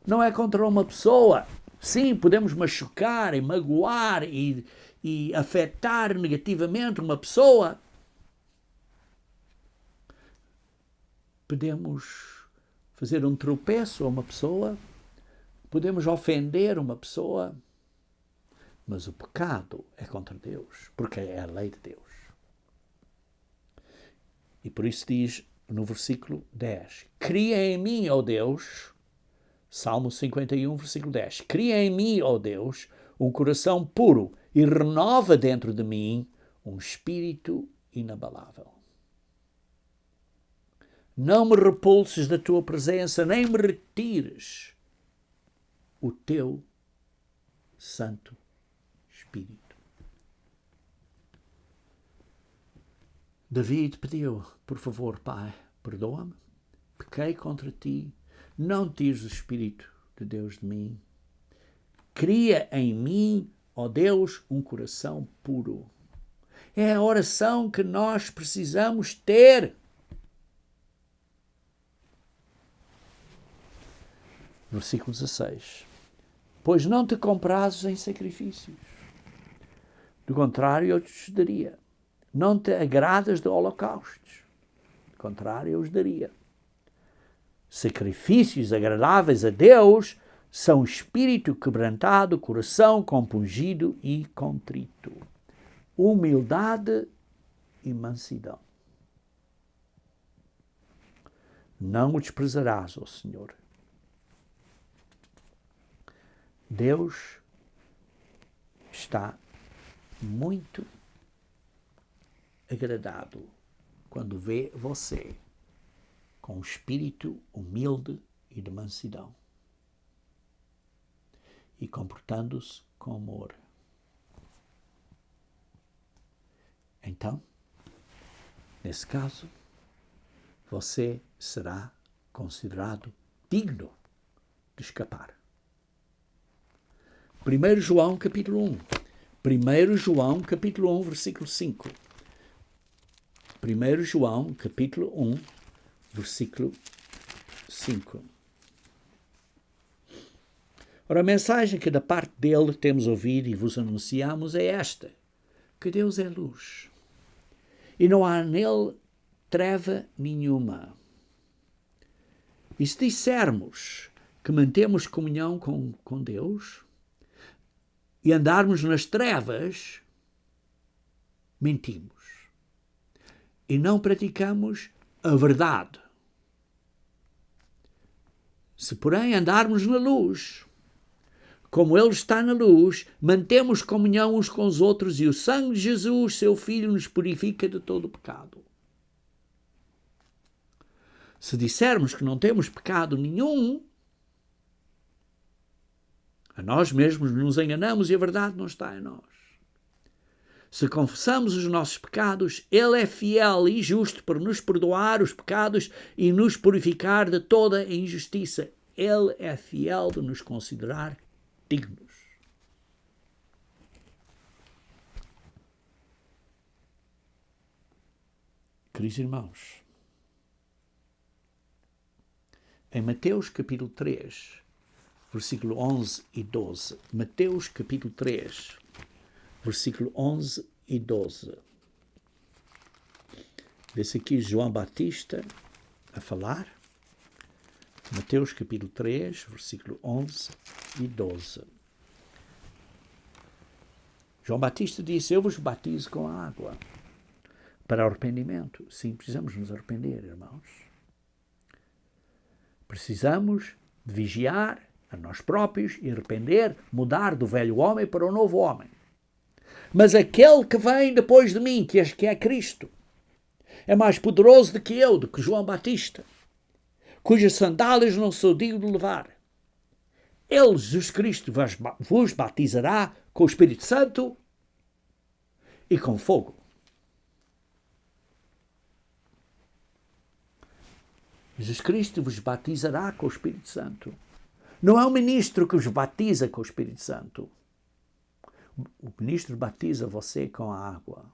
não é contra uma pessoa. Sim, podemos machucar e magoar e afetar negativamente uma pessoa. Podemos fazer um tropeço a uma pessoa, podemos ofender uma pessoa, mas o pecado é contra Deus, porque é a lei de Deus. E por isso diz no versículo 10, cria em mim, ó Deus, Salmo 51, versículo 10, cria em mim, ó Deus, um coração puro e renova dentro de mim um espírito inabalável. Não me repulses da tua presença, nem me retires o teu Santo Espírito. David pediu, por favor, Pai, perdoa-me, pequei contra ti, não tires o Espírito de Deus de mim. Cria em mim, ó Deus, um coração puro. É a oração que nós precisamos ter. Versículo 16. Pois não te comprases em sacrifícios. Do contrário, eu te daria. Não te agradas de holocaustos. Do contrário, eu os daria. Sacrifícios agradáveis a Deus são espírito quebrantado, coração compungido e contrito. Humildade e mansidão. Não o desprezarás, ó Senhor. Deus está muito agradado quando vê você com um espírito humilde e de mansidão e comportando-se com amor. Então, nesse caso, você será considerado digno de escapar. 1 João capítulo 1. 1 João capítulo 1, versículo 5. 1 João capítulo 1, versículo 5. Ora, a mensagem que da parte dele temos ouvido e vos anunciamos é esta, que Deus é luz e não há nele treva nenhuma. E se dissermos que mantemos comunhão com Deus e andarmos nas trevas, mentimos e não praticamos a verdade. Se, porém, andarmos na luz, como Ele está na luz, mantemos comunhão uns com os outros e o sangue de Jesus, seu Filho, nos purifica de todo o pecado. Se dissermos que não temos pecado nenhum, a nós mesmos nos enganamos e a verdade não está em nós. Se confessamos os nossos pecados, Ele é fiel e justo para nos perdoar os pecados e nos purificar de toda a injustiça. Ele é fiel de nos considerar dignos. Queridos irmãos, em Mateus capítulo 3, versículo 11 e 12. Mateus capítulo 3, versículo 11 e 12. Vê-se aqui João Batista a falar. Mateus capítulo 3, versículo 11 e 12. João Batista disse, eu vos batizo com a água para arrependimento. Sim, precisamos nos arrepender, irmãos. Precisamos de vigiar a nós próprios e arrepender, mudar do velho homem para o novo homem. Mas aquele que vem depois de mim, que é Cristo, é mais poderoso do que eu, do que João Batista, cujas sandálias não sou digno de levar. Ele, Jesus Cristo, vos batizará com o Espírito Santo e com fogo. Jesus Cristo vos batizará com o Espírito Santo. Não é o ministro que os batiza com o Espírito Santo. O ministro batiza você com a água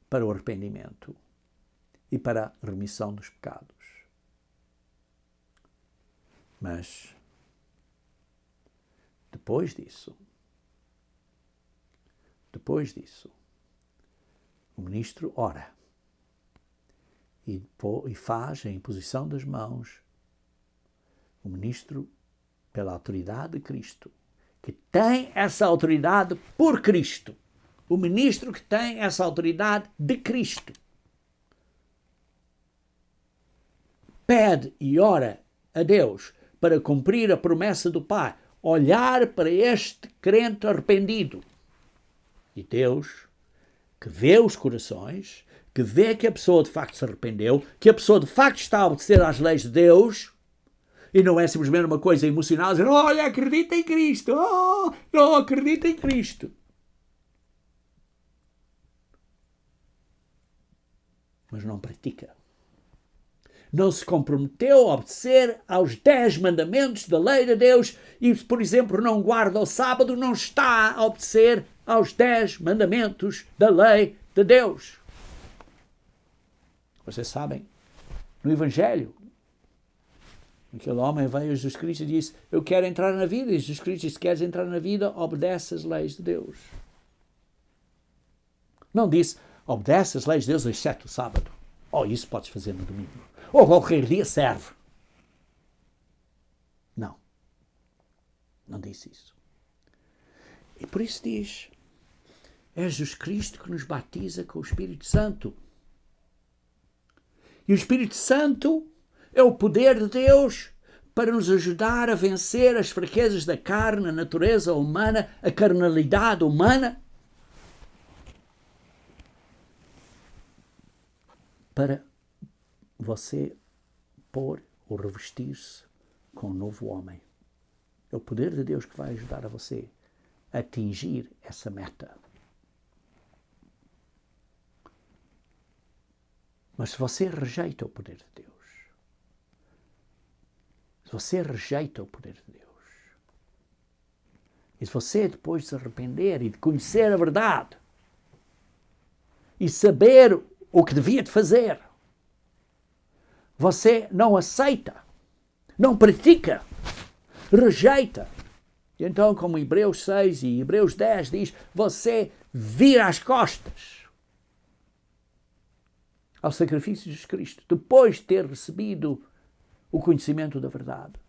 para o arrependimento e para a remissão dos pecados. Mas, depois disso, o ministro ora e faz a imposição das mãos. O ministro, pela autoridade de Cristo, que tem essa autoridade por Cristo. O ministro que tem essa autoridade de Cristo. Pede e ora a Deus para cumprir a promessa do Pai. Olhar para este crente arrependido. E Deus, que vê os corações, que vê que a pessoa de facto se arrependeu, que a pessoa de facto está a obedecer às leis de Deus, e não é simplesmente uma coisa emocional, dizer, olha, acredita em Cristo, não acredita em Cristo. Mas não pratica. Não se comprometeu a obedecer aos 10 mandamentos da lei de Deus e, por exemplo, não guarda o sábado, não está a obedecer aos 10 mandamentos da lei de Deus. Vocês sabem, no Evangelho, aquele homem veio a Jesus Cristo e disse, eu quero entrar na vida. E Jesus Cristo disse, se queres entrar na vida, obedece às leis de Deus. Não disse, obedece às leis de Deus, exceto o sábado. Isso podes fazer no domingo. Ou qualquer dia serve. Não disse isso. E por isso diz, é Jesus Cristo que nos batiza com o Espírito Santo. E o Espírito Santo é o poder de Deus para nos ajudar a vencer as fraquezas da carne, a natureza humana, a carnalidade humana, para você pôr ou revestir-se com um novo homem. É o poder de Deus que vai ajudar a você a atingir essa meta. Mas se você rejeita o poder de Deus, e se você depois de se arrepender e de conhecer a verdade e saber o que devia de fazer, você não aceita, não pratica, rejeita. E então, como Hebreus 6 e Hebreus 10 diz, você vira as costas ao sacrifício de Jesus Cristo, depois de ter recebido o conhecimento da verdade.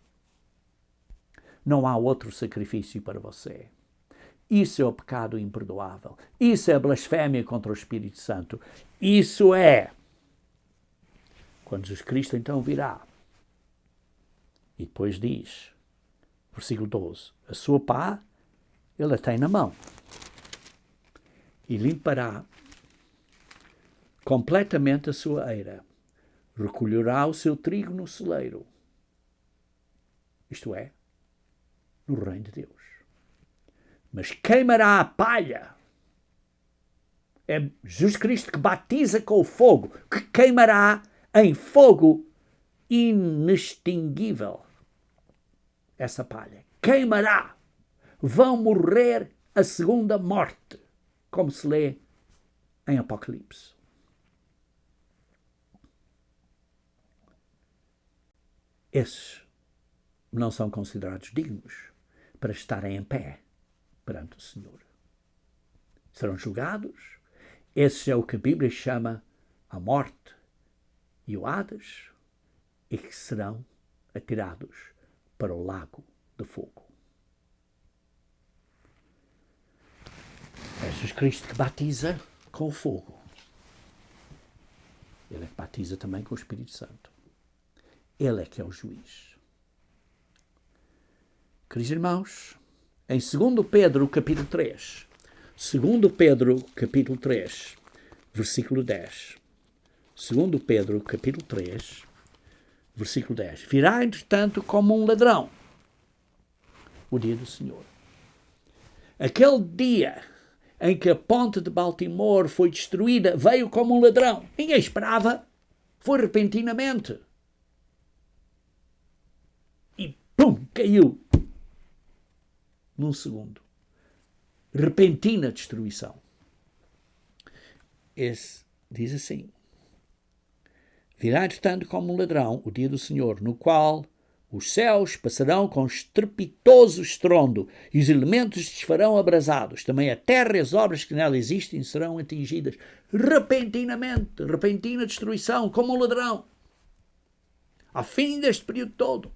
Não há outro sacrifício para você. Isso é o pecado imperdoável. Isso é a blasfémia contra o Espírito Santo. Isso é quando Jesus Cristo então virá. E depois diz, versículo 12, a sua pá ele a tem na mão e limpará completamente a sua eira, recolherá o seu trigo no celeiro, isto é, no reino de Deus. Mas queimará a palha. É Jesus Cristo que batiza com o fogo, que queimará em fogo inextinguível essa palha. Queimará. Vão morrer a segunda morte, como se lê em Apocalipse. Esses não são considerados dignos para estarem em pé perante o Senhor. Serão julgados. Esse é o que a Bíblia chama a morte e o Hades, e que serão atirados para o lago de fogo. É Jesus Cristo que batiza com o fogo. Ele é que batiza também com o Espírito Santo. Ele é que é o juiz. Queridos irmãos, em 2 Pedro, capítulo 3, 2 Pedro, capítulo 3, versículo 10. 2 Pedro, capítulo 3, versículo 10. Virá, entretanto, como um ladrão o dia do Senhor. Aquele dia em que a ponte de Baltimore foi destruída veio como um ladrão. Ninguém esperava. Foi repentinamente. E pum, caiu. Num segundo. Repentina destruição. Esse diz assim: virá, entretanto, como um ladrão o dia do Senhor, no qual os céus passarão com estrepitoso estrondo e os elementos se desfarão abrasados. Também a terra e as obras que nela existem serão atingidas repentinamente, repentina destruição, como um ladrão. Ao fim deste período todo,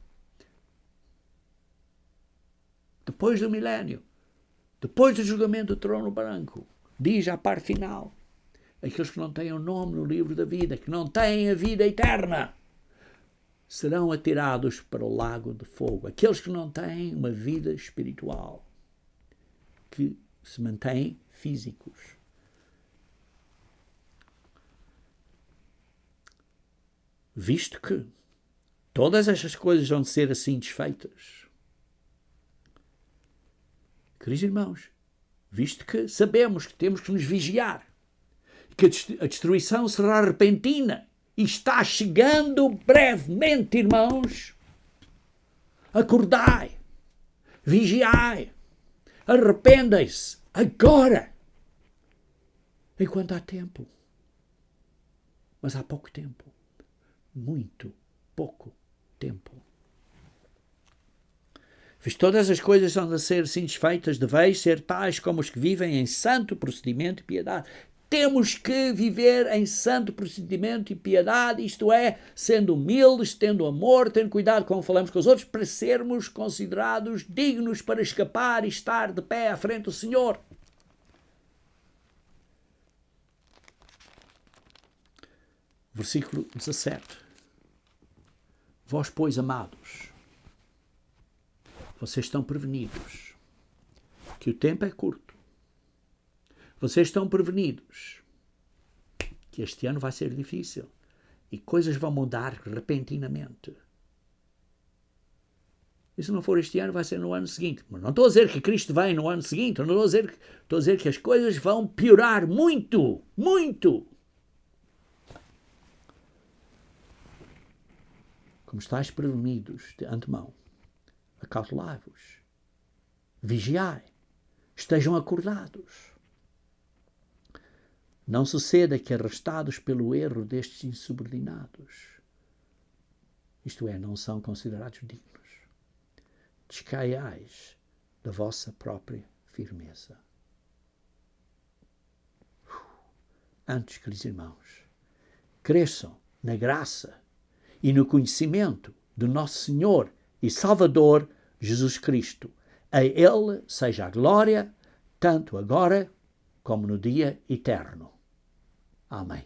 depois do milénio, depois do julgamento do trono branco, diz a parte final: aqueles que não têm o nome no livro da vida, que não têm a vida eterna, serão atirados para o lago de fogo. Aqueles que não têm uma vida espiritual, que se mantêm físicos. Visto que todas estas coisas vão ser assim desfeitas, queridos irmãos, visto que sabemos que temos que nos vigiar, que a destruição será repentina e está chegando brevemente, irmãos, acordai, vigiai, arrependem-se agora, enquanto há tempo. Mas há pouco tempo, muito pouco tempo. Visto todas as coisas são a ser assim desfeitas, deveis ser tais como os que vivem em santo procedimento e piedade. Temos que viver em santo procedimento e piedade, isto é, sendo humildes, tendo amor, tendo cuidado como falamos com os outros, para sermos considerados dignos para escapar e estar de pé à frente do Senhor. Versículo 17. Vós, pois, amados, vocês estão prevenidos que o tempo é curto. Vocês estão prevenidos que este ano vai ser difícil e coisas vão mudar repentinamente. E se não for este ano, vai ser no ano seguinte. Mas não estou a dizer que Cristo vem no ano seguinte. Não estou a dizer que as coisas vão piorar muito, muito. Como estáis prevenidos de antemão, acautelai-vos, vigiai, estejam acordados. Não suceda que, arrastados pelo erro destes insubordinados, isto é, não são considerados dignos, descaiais da vossa própria firmeza. Antes, queridos irmãos, cresçam na graça e no conhecimento do nosso Senhor e Salvador Jesus Cristo. A Ele seja a glória, tanto agora como no dia eterno. Amém.